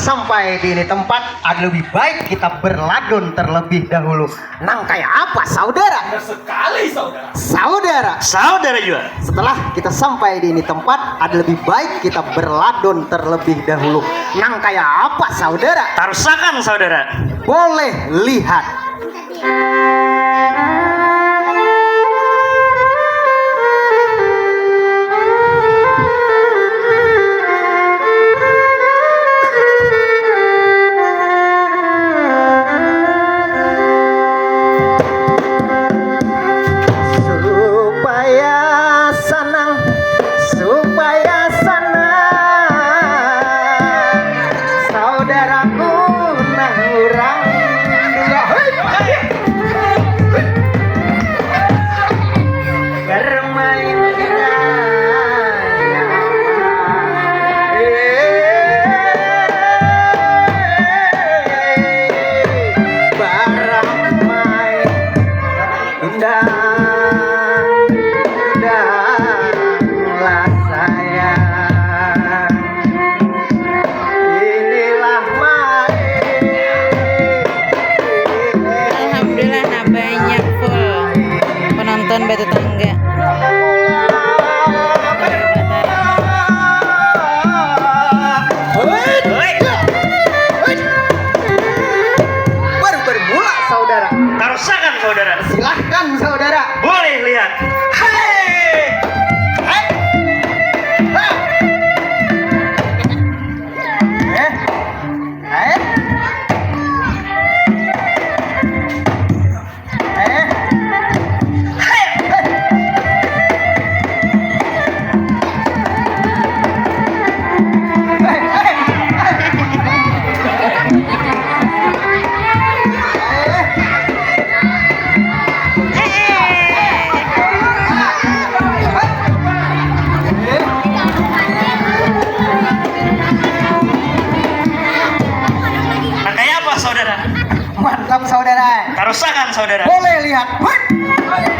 sampai di ini tempat, ada lebih baik kita berladun terlebih dahulu. Nang kayak apa saudara? Benar sekali saudara. Saudara juga. Setelah kita sampai di ini tempat, ada lebih baik kita berladun terlebih dahulu. Nang kayak apa saudara? Tarusakan saudara. Boleh lihat. Batu tangga. Baru bermula saudara. Tarusakan saudara. Silahkan saudara. Boleh lihat. Mantap saudara. Tarusakan saudara. Boleh lihat. Ayo.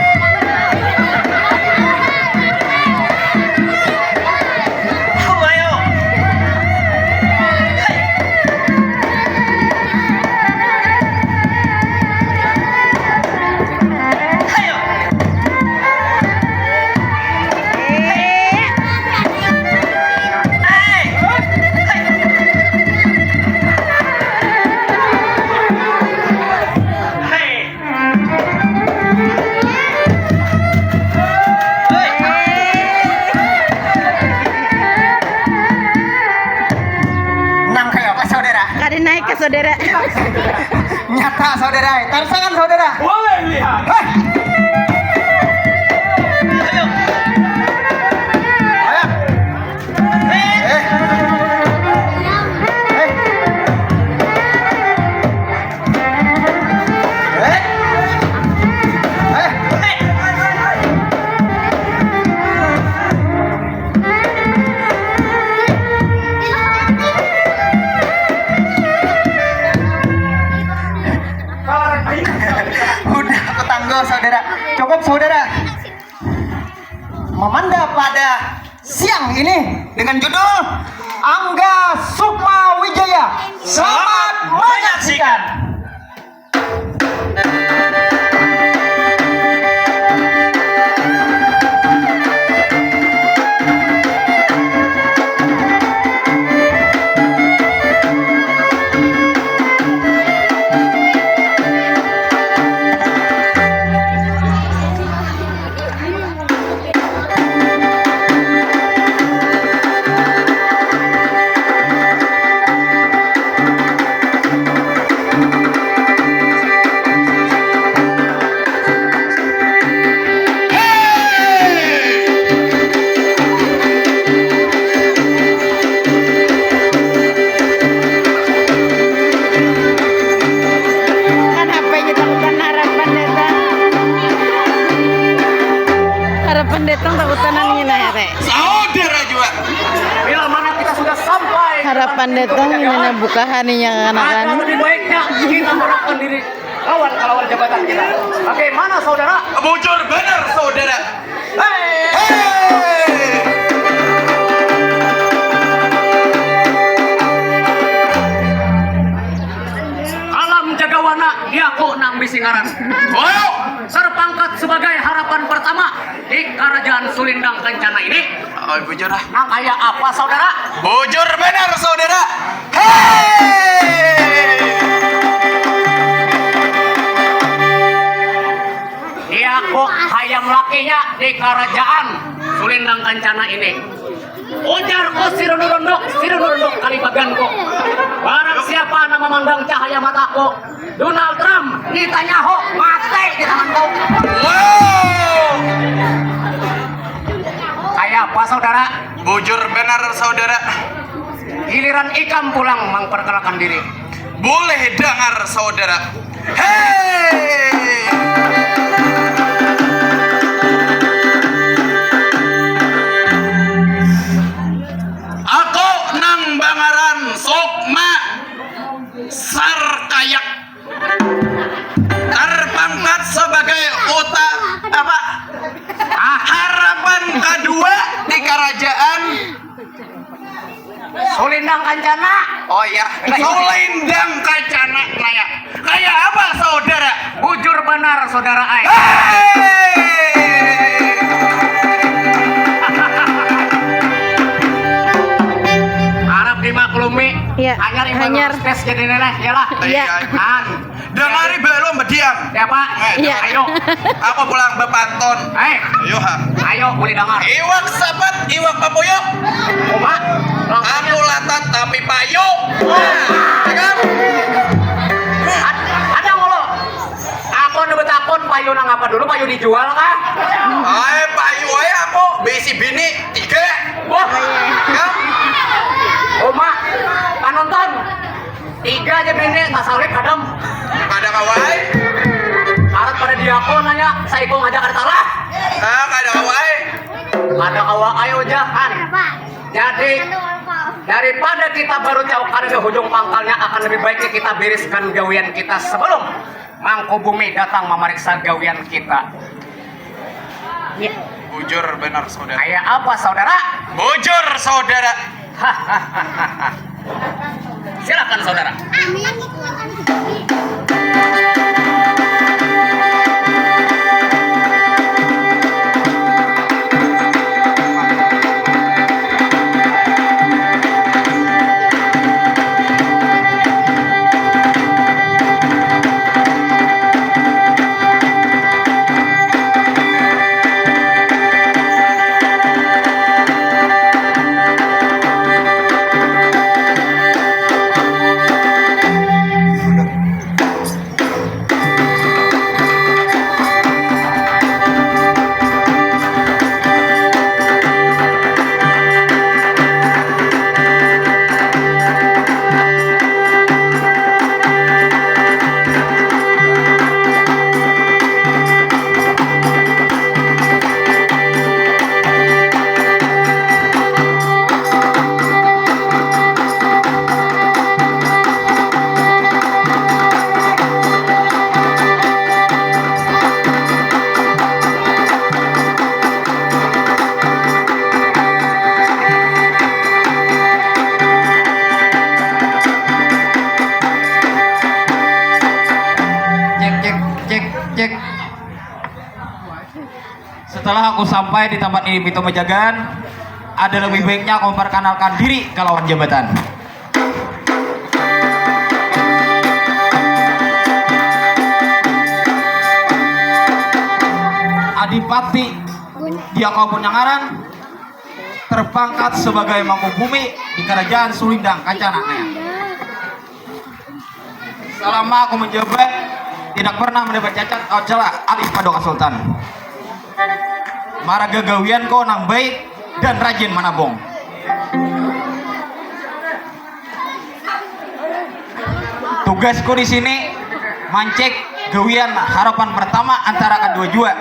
Ayo. Naik ke saudara. Nyata saudara. Tarusakan saudara. Boleh lihat. Ayo. Saudara, cukup saudara. Memanda pada siang ini dengan judul Angga Sukma Wijaya. Selamat menyaksikan. Pendetang takutan ngina ya teh. Saudara juga. Bila mana kita sudah sampai. Harapan datang ngina buka haninya anak-anak. Lebih baiknya kita merapkan diri lawan jabatan kita. Bagaimana saudara? Bocor benar saudara. Singaran. Oh, terpangkat sebagai harapan pertama di Kerajaan Sulindang Kencana ini. Oh, bujur ah. Nang kayak apa saudara? Bujur benar saudara. Hei! Dia kok hayam lakinya di Kerajaan Sulindang Kencana ini. Ujar ko sirunurundok kalibagan ko. Barang siapa na memandang cahaya mataku, Donald Trump ditanya ho, mati di tangan kau. Wow! Kayak apa saudara? Bujur benar saudara. Giliran ikam pulang memperkenalkan diri. Boleh dengar saudara. Hei! Aku nang bangaran Sukma Sarkayak terpangkat sebagai harapan kedua di kerajaan Sulindang Kencana. oh ya Sulindang Kencana kayak apa saudara? Bujur benar saudara Ai. Harap dimaklumi. Iya, Hanyar hanyar. tes jadi nenek ya lah. Iya. An. Dengari belum berdiam. Ya Pak. Iya. Ayo. Aku pulang bepanton. Ayo ha. Ayo boleh dengar. Iwak sapat, iwak papuyuk. Oma. Aku latat tapi payu. Ya kan? Ada ngolo. Aku nebet akun payu nang apa dulu payu dijual kah? Payu aja aku bisi bini 3. Wah. Ya. Oma. Penonton. 3 aja bini tak salib kadang. Ada kawai. Harap pada diakon nanya, saya kok ngajak ada talah. Ada kawai. Ada kawa ayo jahan. Jadi daripada kita baru jauh ke ujung pangkalnya, akan lebih baiknya kita bereskan gawian kita sebelum Mangku Bumi datang memeriksa gawian kita. Bujur benar saudara. Kayak apa saudara? Bujur saudara. Silakan saudara. Setelah aku sampai di tempat ini Pito Mejagan, ada lebih baiknya aku memperkenalkan diri ke lawan jabatan. Adipati Diako Punyangaran terpangkat sebagai Mangku Bumi di Kerajaan Sulindang Kencana. Selama aku menjabat, tidak pernah mendapat cacat atau celah Adip Padoka Sultan. Maraga gawian ko nang baik dan rajin menabung. Tugasku di sini mancek gawian harapan pertama antara kedua jua,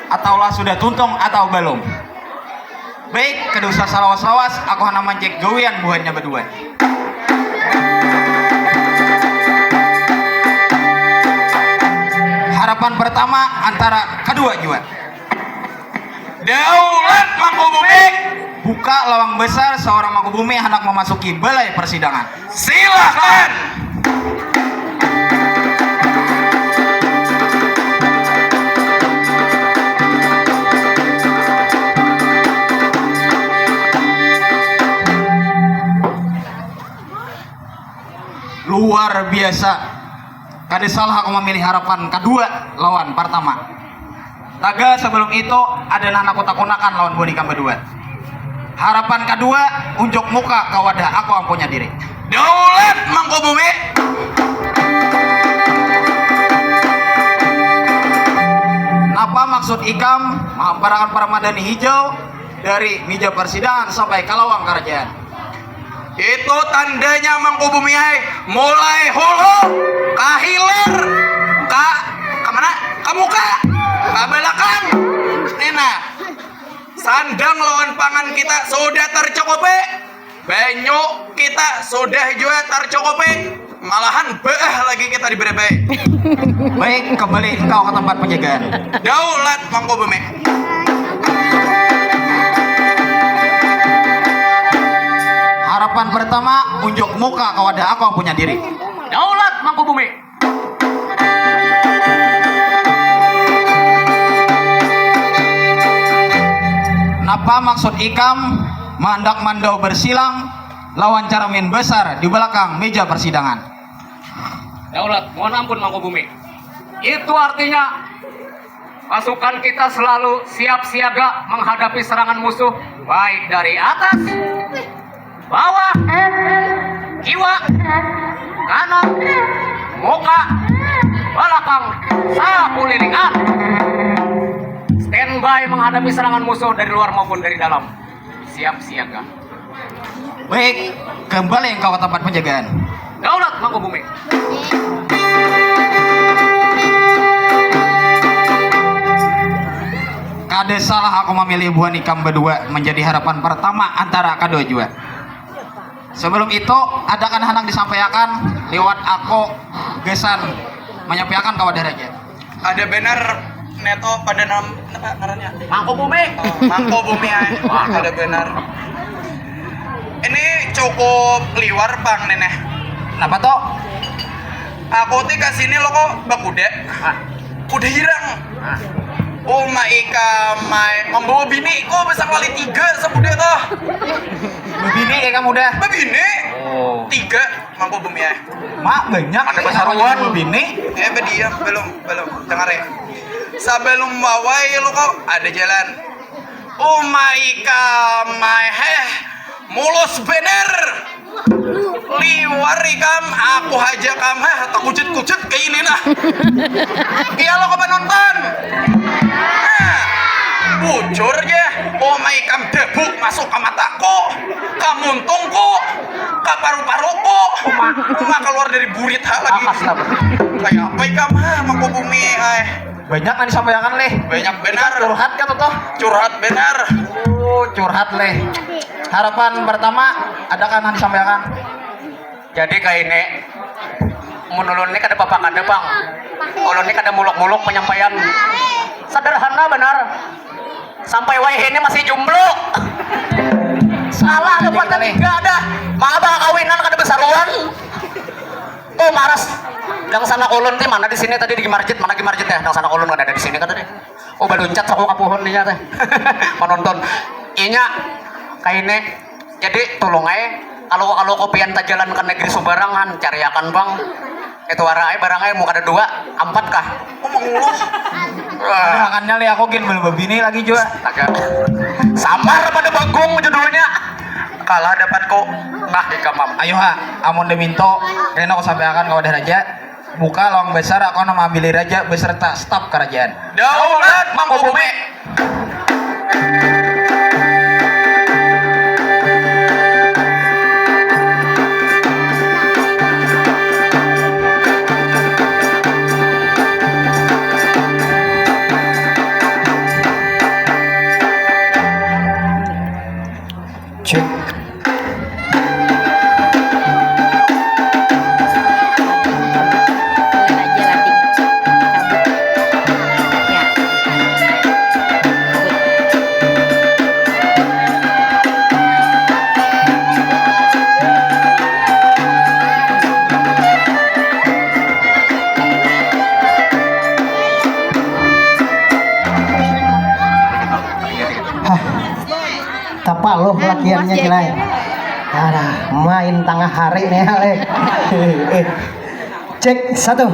ataulah sudah tuntung atau belum. Baik, kedosa salawas-lawas aku hanya mancek gawian buahnya berdua. Harapan pertama antara kedua jua. Daulat Mangku Bumi. Buka lawang besar seorang Mangku Bumi hendak memasuki balai persidangan. Silakan. luar biasa. Kada salah aku memilih harapan kedua lawan pertama. Taga sebelum itu ada anak aku takunakan lawan boneka kedua. Harapan kedua unjuk muka ke wadah aku yang punya diri. Daulat Mangkubumi. Apa maksud ikam menghamparakan para madani hijau dari meja persidangan sampai ke lawang kerajaan? Itu tandanya Mangkubumi mulai hulu kahilir ka mana? Kamu ka belakang. Nena. Sandang lawan pangan kita sudah tercukupi. Banyak kita sudah juga tercukupi. Malahan beah lagi kita diberi baik. Baik, kembali engkau ke tempat penjagaan. Daulat Mangkubumi. Harapan pertama, unjuk muka ke wadah aku yang punya diri. Daulat Mangkubumi. Napa maksud ikam mandak mandau bersilang lawan cermin besar di belakang meja persidangan? Daulat, mohon ampun Mangkubumi. Itu artinya pasukan kita selalu siap siaga menghadapi serangan musuh baik dari atas, bawah, kiwa, kanan, muka, belakang, sakulilingan. Standby menghadapi serangan musuh dari luar maupun dari dalam. Siap siaga. Baik, kembali engkau ke tempat penjagaan. Daulat Mangkubumi. Kada salah aku memilih buah nikam berdua menjadi harapan pertama antara kedua jua. Sebelum itu, ada kan hendak disampaikan lewat aku gesan menyampaikan ke wadah raja. Ada benar neto pada apa ngarannya? Mangkubumi. Mangkubumi ada benar. Ini cukup liwar Bang Neneh. Kenapa toh? Aku ti kasini lo kok bakuda. Kuda hirang. Oh maika mai membawa bini kok besar kali 3 sebuda toh. Begini ya kamu udah. Bini? Oh. 3 Mangkubumi ya. Mak banyak Ada kesaruan. begini. Diam belum dengar ya. Sebelum wawai lo kok ada jalan. Oh maika mai mulus bener. Liwar ikam aku aja kam tak kucut kayak ini nah. Iya lo kapan nonton? Bujur aja. Oh my ikam debu masuk ke mataku, ke muntungku, ke paru-paruku. Oma keluar dari burit lagi. Kayak apa ikam Mangkubumi Banyak kan disampaikan leh. banyak benar. Curhat kan toh? Curhat benar. Oh, curhat leh. Harapan pertama ada kan yang disampaikan. Jadi kayak ini menulun ini kada bapak kada bang. Ulun ini kada muluk-muluk penyampaian. Sederhana benar. Sampai wae ini masih jomblo. Salah ada pada tiga ada. Maaba kawinan kada besaruan. Oh maras. Yang sana ulun teh mana di sini tadi di marjet mana di marjet ya? Yang sana ulun kada ada di sini kata deh. Oh baluncat aku ka pohon nih teh. Menonton. Inya kayak ini. Jadi tolong aja. Kalau kopian tak jalan ke negeri Subarangan cariakan bang itu warai barangnya mau ada 2 4 kah Mengulus. Makannya li aku gin belum begini lagi juga. agak samar pada bagong judulnya Kalah dapat kok. nah di kamam Ayo ha, amun deminto, kena aku sampaikan ke wadah raja. Buka lawang besar aku nama ambil raja beserta staf kerajaan. Daulat Mangkubumi. Cek. Tapa loh latihannya jelai. Alah, main tengah hari nih Ale. Cek satu.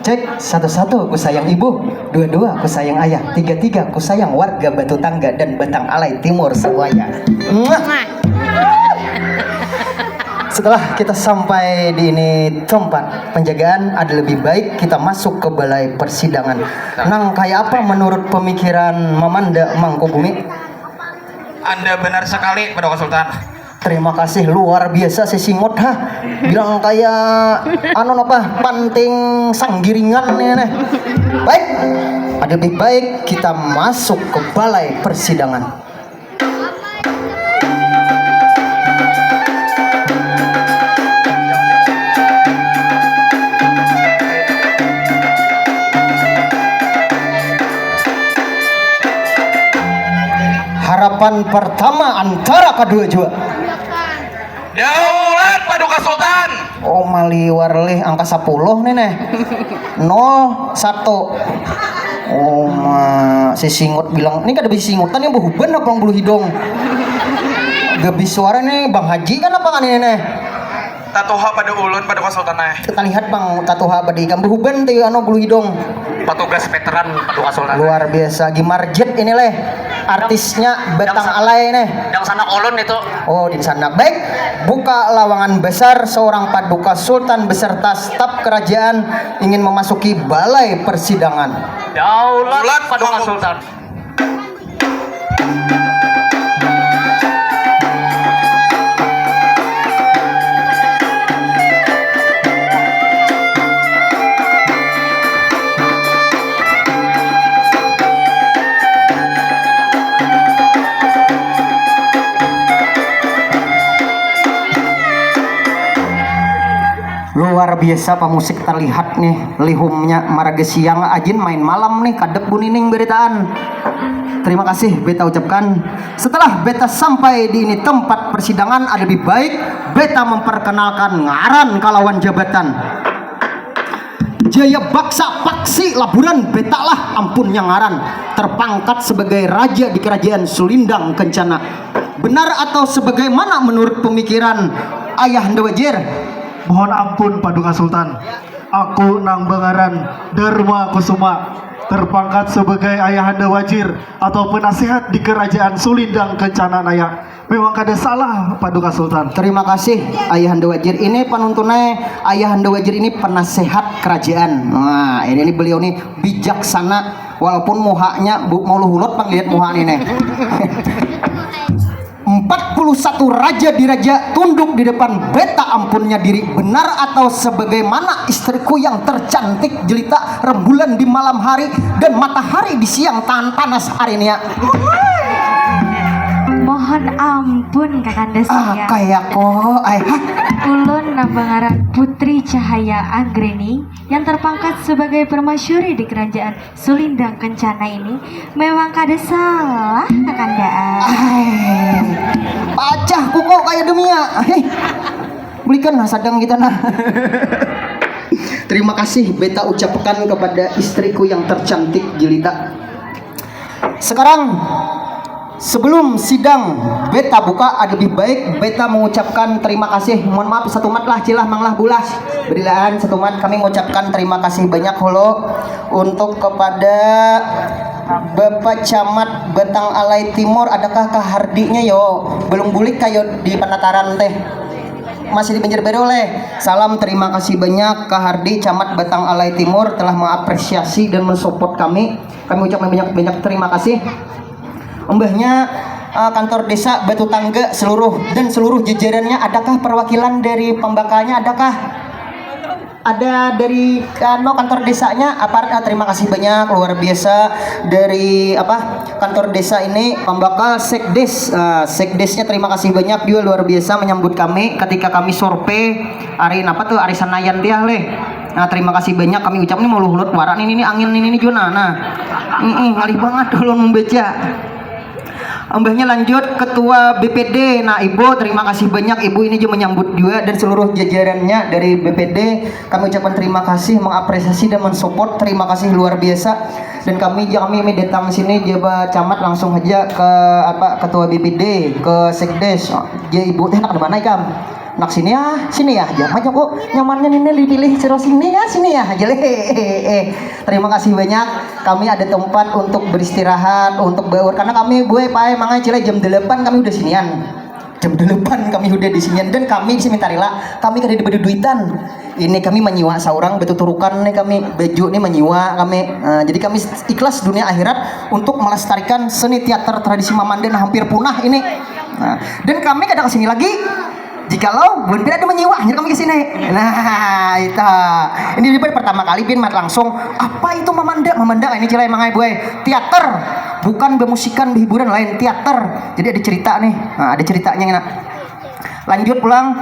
Cek satu ku sayang ibu, dua ku sayang ayah, tiga ku sayang warga Batu Tangga dan Batang Alai Timur semuanya. Setelah kita sampai di ini tempat penjagaan ada lebih baik kita masuk ke balai persidangan. Nang kayak apa menurut pemikiran Mamanda Mangkubumi? Anda benar sekali, Paduka Sultan. Terima kasih, luar biasa si Singot ha. Bilang kayak panting sanggiringan nih. Baik, ada lebih baik kita masuk ke balai persidangan. Harapan pertama antara kedua jua. Daulat Paduka Sultan. Oh maliwar leh angka 10 nih 01. Oh si Singot bilang ini kan ada bisi singutan yang behuban apa yang bulu hidung. Gabis suara nih Bang Haji kan apa kan ini nih? Tatoha pada ulun Paduka Sultan Kita lihat Bang tatoha pada ikan behuban tuh bulu hidung. Petugas veteran Paduka Sultan. Luar biasa Gimarjet ini leh. Artisnya Batang Alai nih. Yang sana ulun itu. Oh di sana. Baik, buka lawangan besar seorang Paduka Sultan beserta staf kerajaan ingin memasuki balai persidangan. Daulat Paduka Sultan. Luar biasa pemusik terlihat nih lihumnya maraga siang ajin main malam nih kadep bunining beritaan. Terima kasih beta ucapkan. Setelah beta sampai di ini tempat persidangan ada lebih baik beta memperkenalkan ngaran kalawan jabatan. Jaya Baksa Paksi Laburan beta lah ampunnya ngaran terpangkat sebagai raja di kerajaan Sulindang Kencana. Benar atau sebagaimana menurut pemikiran Ayahanda Wajir? Mohon ampun Paduka Sultan. Aku Nang Bangaran Dharma Kusuma terpangkat sebagai Ayahanda Wajir atau penasihat di kerajaan Sulindang Kencana Naya. Memang kada salah Paduka Sultan. Terima kasih Ayahanda Wajir. Ini penuntunnya Ayahanda Wajir ini penasehat kerajaan. Nah ini beliau nih bijaksana walaupun muhanya mau luhulot pang lihat muha ini nih. 41 raja diraja tunduk di depan beta ampunnya diri. Benar atau sebagaimana istriku yang tercantik jelita rembulan di malam hari dan matahari di siang panas hari ini ya. Mohon ampun Kakanda saya. Kayak kok Ulun Nambangaran Putri Cahaya Anggreni yang terpangkat sebagai permasyuri di kerajaan Sulindang Kencana ini memang kada salah Kakanda. Pacah kok kayak demia. Belikan sadang kita nah. Terima kasih beta ucapkan kepada istriku yang tercantik jelita. Sekarang sebelum sidang beta buka ada lebih baik beta mengucapkan terima kasih. Mohon maaf satu mat lah cilah manglah bulas berilaan satu mat kami mengucapkan terima kasih banyak holo untuk kepada Bapak Camat Batang Alai Timur. Adakah kahardinya yo belum bulik kayo di penataran teh masih di pinggir beroleh. Salam terima kasih banyak Kahardi Camat Batang Alai Timur telah mengapresiasi dan mensupport kami ucapkan banyak terima kasih. Mbahnya kantor desa Batu Tangga seluruh jajarannya. Adakah perwakilan dari pembakalnya? Adakah ada dari kantor desanya? Terima kasih banyak luar biasa dari kantor desa ini pembakal sekdes. Sekdesnya terima kasih banyak juga luar biasa menyambut kami ketika kami survei hari hari Senayan dia leh. Nah terima kasih banyak kami ucap ini mau luhut waran ini angin ini juga nah ngalih banget kalau membaca. Mbahnya lanjut Ketua BPD. Nah Ibu, terima kasih banyak Ibu ini juga menyambut juga dan seluruh jajarannya dari BPD. Kami ucapkan terima kasih, mengapresiasi dan mensupport. Terima kasih luar biasa. Dan kami datang sini jaba camat langsung aja ke Ketua BPD, ke Sekdes. Ya Ibu teh nak mana ikam? Nak sini ya, jangan aja kok nyamannya ini dipilih sini ya aja Terima kasih banyak. Kami ada tempat untuk beristirahat, untuk baur karena kami mangai cile jam 8 kami udah sinian. Jam 8 kami udah di sinian dan kami di sini minta rela, kami kada diberi duitan. Ini kami menyiwa seorang betul turukan nih kami baju nih menyiwa kami. Jadi kami ikhlas dunia akhirat untuk melestarikan seni teater tradisi Mamanda yang hampir punah ini. Dan kami kadang kesini lagi. Jikalau belum ada menyiwa, hanya kami kesini. Nah itu, ini pertama kali bin mat langsung. Apa itu Mamanda? Mamanda ini cilai mangai boy. Teater, bukan bemusikan, hiburan lain. Teater. Jadi ada cerita nih. Nah, ada ceritanya enak. Lanjut pulang.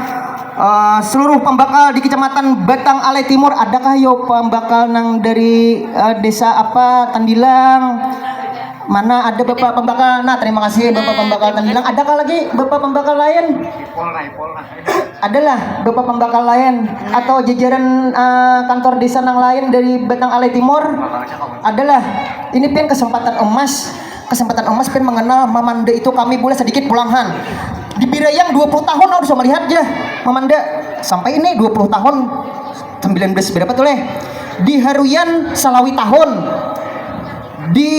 Seluruh pembakal di Kecamatan Batang Alai Timur, adakah yo pembakal nang dari desa apa Tandilang? Mana ada Bapak pembakal? Nah, terima kasih Bapak pembakal Tandilang. Adakah lagi Bapak pembakal lain? Adalah Bapak pembakal lain atau jajaran kantor desa nang lain dari Batang Alai Timur? Adalah. Ini pen kesempatan emas pen mengenal Mamanda itu kami boleh sedikit pulangan. Di Birayang 20 tahun harus melihat ya Mamanda. Sampai ini 20 tahun 19 berapa tuh leh? Di Haruyan Salawi tahun. Di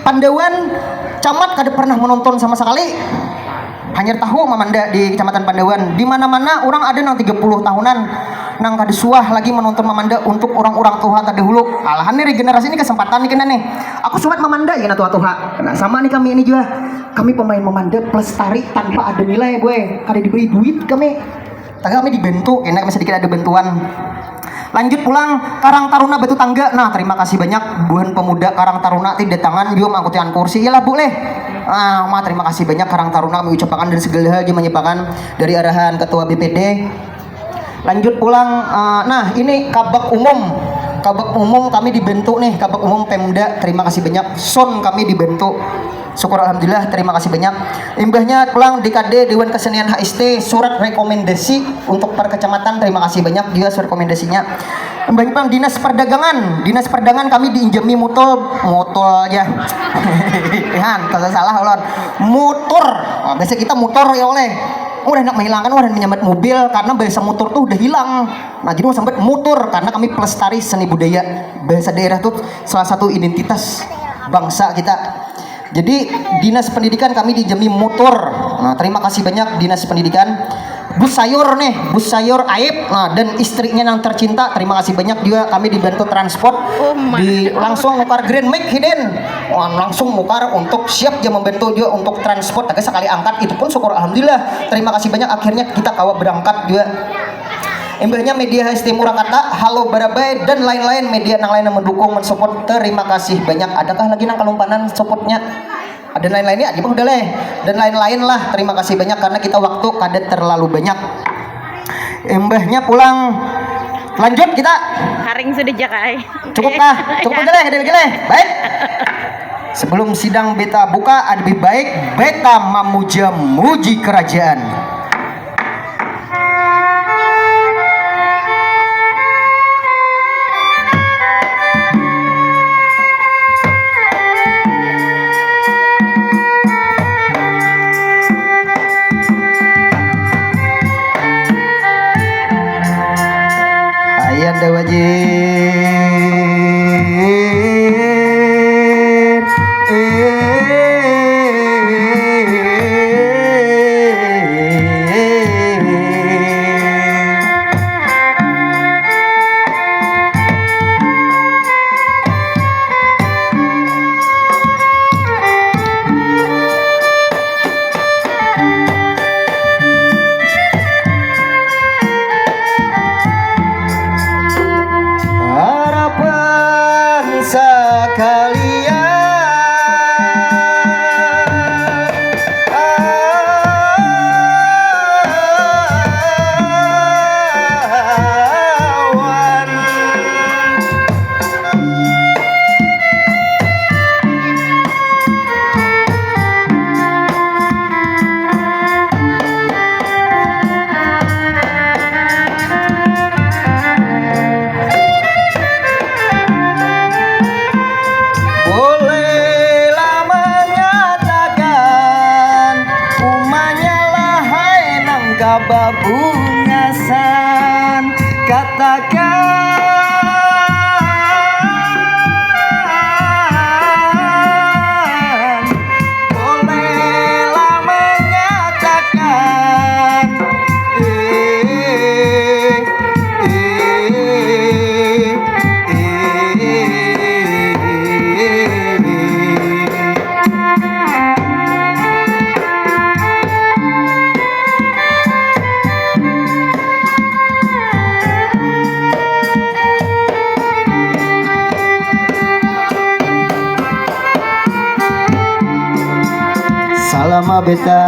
Pandawan camat kada pernah menonton sama sekali. Hanya tahu Mamanda di Kecamatan Pandawan. Di mana-mana orang ada nang 30 tahunan nang kada suah lagi menonton Mamanda untuk orang-orang tua terdahulu. Alahan nih regenerasi ini kesempatan nih kena nih. Aku suat Mamanda ya tua-tua. Nah, sama nih kami ini juga. Kami pemain Mamanda pelestari tanpa ada nilai gue. Kada diberi duit kami. Tapi kami dibentuk, enak masih sedikit ada bantuan. Lanjut pulang Karang Taruna Batu Tangga. Nah terima kasih banyak buhan pemuda Karang Taruna tidak tangan juga mengangkutian kursi ya lah boleh. Terima kasih banyak Karang Taruna kami ucapkan dari segala hal menyepakan dari arahan Ketua BPD. Lanjut pulang. Nah ini kabak umum kami dibentuk nih, kabak umum Pemda. Terima kasih banyak. Son kami dibentuk. Syukur alhamdulillah, terima kasih banyak. Imbahnya pulang DKD Dewan Kesenian HST surat rekomendasi untuk per kecamatan. Terima kasih banyak juga surat rekomendasinya. Imbahnya pulang Dinas Perdagangan kami diinjami motor ya. Kalau salah ulun. Motor. Biasa kita motor ya oleh. Udah nak menghilangkan udah menyambat mobil karena bahasa motor tuh udah hilang. Nah jadi mau sambat motor karena kami pelestari seni budaya bahasa daerah tuh salah satu identitas bangsa kita. Jadi Dinas Pendidikan kami dijemi motor. Nah terima kasih banyak Dinas Pendidikan. Bus sayur Aib. Nah dan istrinya yang tercinta terima kasih banyak juga kami dibantu transport. Langsung nukar Grand Mic hidden. Langsung nukar untuk siap dia membantu juga untuk transport. Tapi sekali angkat itu pun syukur alhamdulillah. Terima kasih banyak akhirnya kita kawa berangkat juga. Imbahnya media HST Murakata, Halo Barabai dan lain-lain media yang lain yang mendukung, mensupport. Terima kasih banyak. Adakah lagi nang kalumpanan supportnya? Ada lain-lainnya? Aja udah leh. Dan lain-lain lah. Terima kasih banyak karena kita waktu kada terlalu banyak. Imbahnya pulang. Lanjut kita. Haring sudah jakai. Cukup aja leh. Baik. Sebelum sidang beta buka, ada lebih baik beta memuja-muji kerajaan. Ayanda wajir menyatakan, bolehlah menyatakan, Salama beta